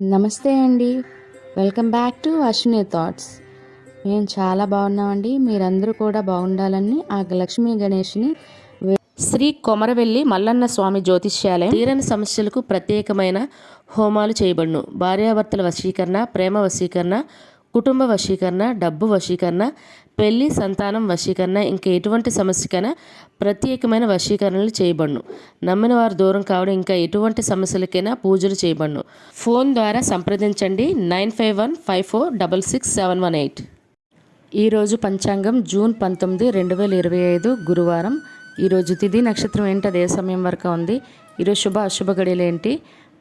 నమస్తే అండి. Welcome back to Ashwini thoughts. మేము చాలా బాగున్నామండి. మీరందరూ కూడా బాగుండాలని ఆ లక్ష్మీ గణేష్ని శ్రీ కొమరవెల్లి మల్లన్న స్వామి జ్యోతిష్యాలయం తీరని సమస్యలకు ప్రత్యేకమైన హోమాలు చేయబడును. భార్యాభర్తల వశీకరణ, ప్రేమ వశీకరణ, కుటుంబ వశీకరణ, డబ్బు వశీకరణ, పెళ్లి, సంతానం వశీకరణ, ఇంకా ఎటువంటి సమస్యకైనా ప్రత్యేకమైన వశీకరణలు చేయబడును. నమ్మిన వారు దూరం కావడం, ఇంకా ఎటువంటి సమస్యలకైనా పూజలు చేయబడును. ఫోన్ ద్వారా సంప్రదించండి 9515466718. ఈరోజు పంచాంగం జూన్ 19, 2025 గురువారం. ఈరోజు తిథి నక్షత్రం ఏంటి, అదే సమయం వరకు ఉంది. ఈరోజు శుభ అశుభ గడియలు ఏంటి,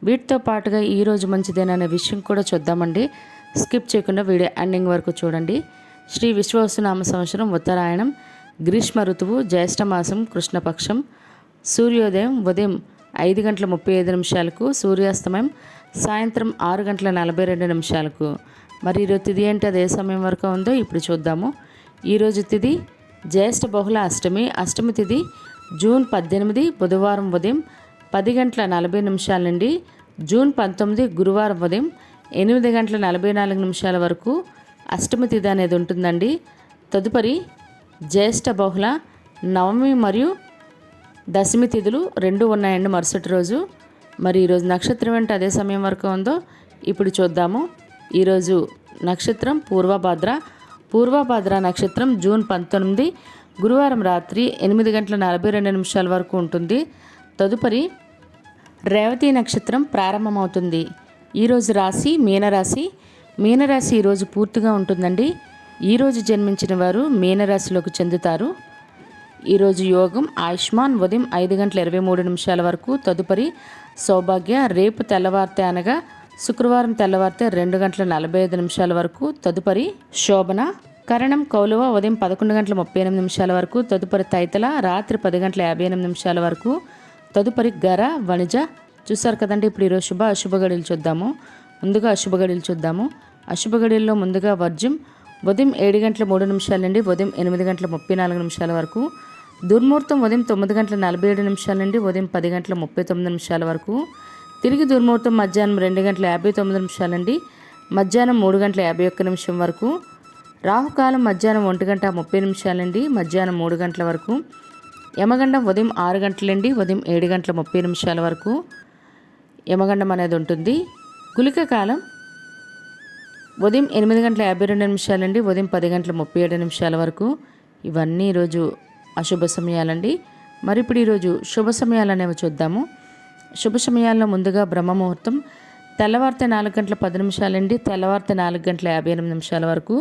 వీటితో పాటుగా ఈరోజు మంచిదేననే విషయం కూడా చూద్దామండి. స్కిప్ చేయకుండా వీడియో ఎండింగ్ వరకు చూడండి. శ్రీ విశ్వవసునామ సంవత్సరం ఉత్తరాయణం, గ్రీష్మ ఋతువు, జ్యేష్ఠమాసం, కృష్ణపక్షం. సూర్యోదయం ఉదయం 5:35 సూర్యాస్తమయం సాయంత్రం 6:42. మరి ఈరోజు తిథి ఏంటి, అదే సమయం వరకు ఉందో ఇప్పుడు చూద్దాము. ఈరోజు తిథి జ్యేష్ఠ బహుళ అష్టమి. అష్టమి తిథి జూన్ 18 బుధవారం ఉదయం 10:40 నుండి జూన్ 19 గురువారం ఉదయం 8:44 వరకు అష్టమి తిథి అనేది ఉంటుందండి. తదుపరి జ్యేష్ఠ బహుళ నవమి మరియు దశమి తిథులు రెండు ఉన్నాయండి మరుసటి రోజు. మరి ఈరోజు నక్షత్రం ఏంటి, అదే సమయం వరకు ఉందో ఇప్పుడు చూద్దాము. ఈరోజు నక్షత్రం పూర్వభాద్ర నక్షత్రం జూన్ 19 గురువారం రాత్రి 8:42 వరకు ఉంటుంది. తదుపరి రేవతి నక్షత్రం ప్రారంభమవుతుంది. ఈరోజు రాశి మీనరాశి. మీనరాశి ఈరోజు పూర్తిగా ఉంటుందండి. ఈరోజు జన్మించిన వారు మీనరాశిలోకి చెందుతారు. ఈరోజు యోగం ఆయుష్మాన్ ఉదయం 5:23 వరకు. తదుపరి సౌభాగ్య రేపు తెల్లవారితే అనగా శుక్రవారం తెల్లవారితే 2:45 వరకు. తదుపరి శోభన కరణం కౌలువ ఉదయం 11:38 వరకు. తదుపరి తైతల రాత్రి 10:58 వరకు. తదుపరి గర వణిజ. చూసారు కదండి. ఇప్పుడు ఈరోజు శుభ అశుభ గడియలు చూద్దాము. ముందుగా అశుభ గడియలు చూద్దాము. అశుభ గడియల్లో ముందుగా వర్జ్యం ఉదయం 7:03 నుండి ఉదయం 8:34 వరకు. దుర్ముహూర్తం ఉదయం 9:47 నుండి ఉదయం 10:39 వరకు. తిరిగి దుర్ముహూర్తం మధ్యాహ్నం 2:59 నుండి మధ్యాహ్నం 3:51 వరకు. రాహుకాలం మధ్యాహ్నం 1:30 నుండి మధ్యాహ్నం 3 గంటల వరకు. యమగండం ఉదయం 6 గంటల నుండి ఉదయం 7:30 వరకు యమగండం అనేది ఉంటుంది. గుళిక కాలం ఉదయం 8:52 నుండి ఉదయం 10:37 వరకు. ఇవన్నీ ఈరోజు అశుభ సమయాలండి. మరి ఇప్పుడు ఈరోజు శుభ సమయాలు అనేవి చూద్దాము. శుభ సమయాల్లో ముందుగా బ్రహ్మముహూర్తం తెల్లవారితే 4:10 నుండి తెల్లవారితే 4:58 వరకు.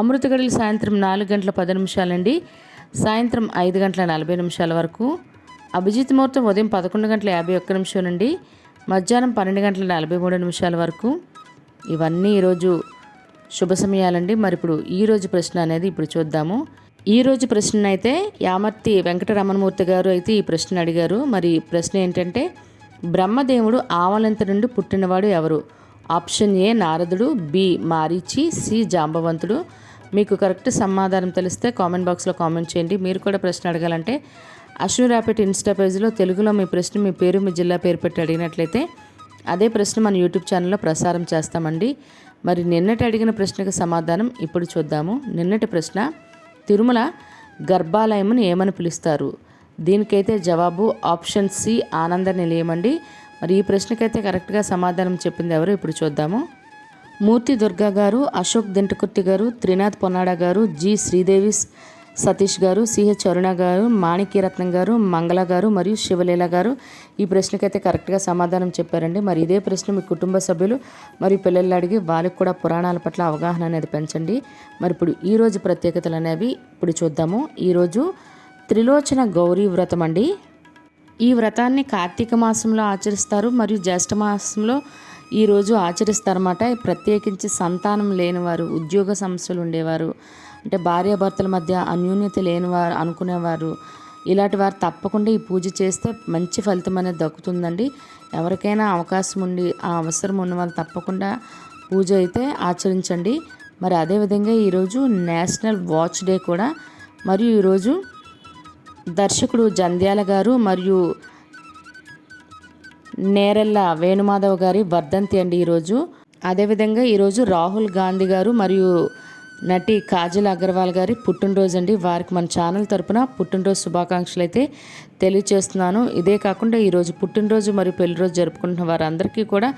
అమృత గడియలు సాయంత్రం 4:10 నుండి సాయంత్రం 5:40 వరకు. అభిజిత్ ముహూర్తం ఉదయం 11:51 నుండి మధ్యాహ్నం 12:43 వరకు. ఇవన్నీ ఈరోజు శుభ సమయాలండి. మరి ఇప్పుడు ఈరోజు ప్రశ్న అనేది ఇప్పుడు చూద్దాము. ఈరోజు ప్రశ్న అయితే యామర్తి వెంకటరమణమూర్తి గారు అయితే ఈ ప్రశ్న అడిగారు. మరి ప్రశ్న ఏంటంటే, బ్రహ్మదేవుడు ఆవలింత నుండి పుట్టినవాడు ఎవరు? ఆప్షన్ ఏ నారదుడు, బి మారీచి, సి జాంబవంతుడు. మీకు కరెక్ట్ సమాధానం తెలిస్తే కామెంట్ బాక్స్లో కామెంట్ చేయండి. మీరు కూడా ప్రశ్న అడగాలంటే అశ్విని ర్యాపిడ్ ఇన్స్టా పేజ్లో తెలుగులో మీ ప్రశ్న, మీ పేరు, మీ జిల్లా పేరు పెట్టి అడిగినట్లయితే అదే ప్రశ్న మన యూట్యూబ్ ఛానల్లో ప్రసారం చేస్తామండి. మరి నిన్నటి అడిగిన ప్రశ్నకు సమాధానం ఇప్పుడు చూద్దాము. నిన్నటి ప్రశ్న, తిరుమల గర్భాలయమును ఏమని పిలుస్తారు? దీనికైతే జవాబు ఆప్షన్ సి ఆనంద నిలయం అండి. మరి ఈ ప్రశ్నకైతే కరెక్ట్గా సమాధానం చెప్పింది ఎవరు ఇప్పుడు చూద్దాము. మూర్తి దుర్గా గారు, అశోక్ దింటకుర్తి గారు, త్రినాథ్ పొన్నాడ గారు, జి శ్రీదేవి సతీష్ గారు, సిహెచ్ అరుణ గారు, మాణిక్యరత్నం గారు, మంగళ గారు మరియు శివలీల గారు ఈ ప్రశ్నకైతే కరెక్ట్గా సమాధానం చెప్పారండి. మరి ఇదే ప్రశ్న మీ కుటుంబ సభ్యులు మరియు పిల్లలు అడిగి వాళ్ళకి కూడా పురాణాల పట్ల అవగాహన అనేది పెంచండి. మరి ఇప్పుడు ఈరోజు ప్రత్యేకతలు అనేవి ఇప్పుడు చూద్దాము. ఈరోజు త్రిలోచన గౌరీ వ్రతం అండి. ఈ వ్రతాన్ని కార్తీక మాసంలో ఆచరిస్తారు మరియు జ్యేష్ఠ మాసంలో ఈరోజు ఆచరిస్తారన్నమాట. ప్రత్యేకించి సంతానం లేనివారు, ఉద్యోగ సమస్యలు ఉండేవారు, అంటే భార్యాభర్తల మధ్య అన్యోన్యత లేనివారు అనుకునేవారు, ఇలాంటి వారు తప్పకుండా ఈ పూజ చేస్తే మంచి ఫలితం అనేది దక్కుతుందండి. ఎవరికైనా అవకాశం ఉండి ఆ అవసరం ఉన్న వాళ్ళు తప్పకుండా పూజ అయితే ఆచరించండి. మరి అదేవిధంగా ఈరోజు నేషనల్ వాచ్ డే కూడా. మరియు ఈరోజు దర్శకుడు జంధ్యాల గారు మరియు నేరెళ్ళ వేణుమాధవ్ గారి వర్ధంతి అండి ఈరోజు. అదేవిధంగా ఈరోజు రాహుల్ గాంధీ గారు మరియు నటి కాజల్ అగర్వాల్ గారి పుట్టినరోజు అండి. వారికి మన ఛానల్ తరపున పుట్టినరోజు శుభాకాంక్షలు అయితే తెలియచేస్తున్నాను. ఇదే కాకుండా ఈరోజు పుట్టినరోజు మరియు పెళ్లిరోజు జరుపుకుంటున్న వారందరికీ కూడా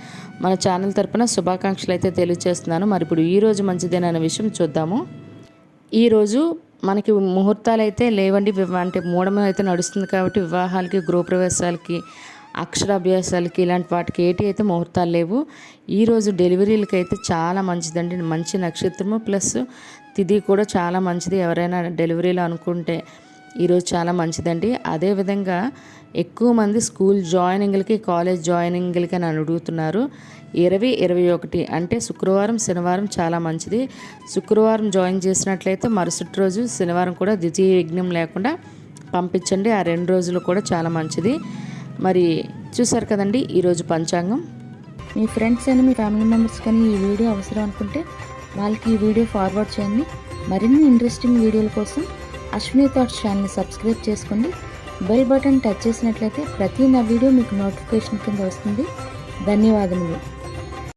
మన ఛానల్ తరపున శుభాకాంక్షలు అయితే తెలియచేస్తున్నాను. మరి ఇప్పుడు ఈరోజు మంచిదేననే విషయం చూద్దాము. ఈరోజు మనకి ముహూర్తాలు అయితే లేవండి, అంటే మూఢం అయితే నడుస్తుంది కాబట్టి వివాహాలకి, గృహప్రవేశాలకి, అక్షరాభ్యాసాలకి ఇలాంటి వాటికి అయితే ముహూర్తాలు లేవు. ఈరోజు డెలివరీలకి అయితే చాలా మంచిదండి. మంచి నక్షత్రము ప్లస్ తిథి కూడా చాలా మంచిది. ఎవరైనా డెలివరీలు అనుకుంటే ఈరోజు చాలా మంచిదండి. అదేవిధంగా ఎక్కువ మంది స్కూల్ జాయినింగ్లకి, కాలేజ్ జాయినింగ్లకి అని అడుగుతున్నారు. 20, 21 అంటే శుక్రవారం, శనివారం చాలా మంచిది. శుక్రవారం జాయిన్ చేసినట్లయితే మరుసటి రోజు శనివారం కూడా ద్వితీయ యజ్ఞం లేకుండా పంపించండి. ఆ 2 రోజులు కూడా చాలా మంచిది. మరి చూసారు కదండి ఈరోజు పంచాంగం. మీ ఫ్రెండ్స్ అని, మీ ఫ్యామిలీ మెంబర్స్ కానీ ఈ వీడియో అవసరం అనుకుంటే వాళ్ళకి ఈ వీడియో ఫార్వర్డ్ చేయండి. మరిన్ని ఇంట్రెస్టింగ్ వీడియోల కోసం అశ్విని థాట్స్ ఛానల్ని సబ్స్క్రైబ్ చేసుకోండి. బెల్ బటన్ టచ్ చేసినట్లయితే ప్రతి నా వీడియో మీకు నోటిఫికేషన్ కింద వస్తుంది. ధన్యవాదములు.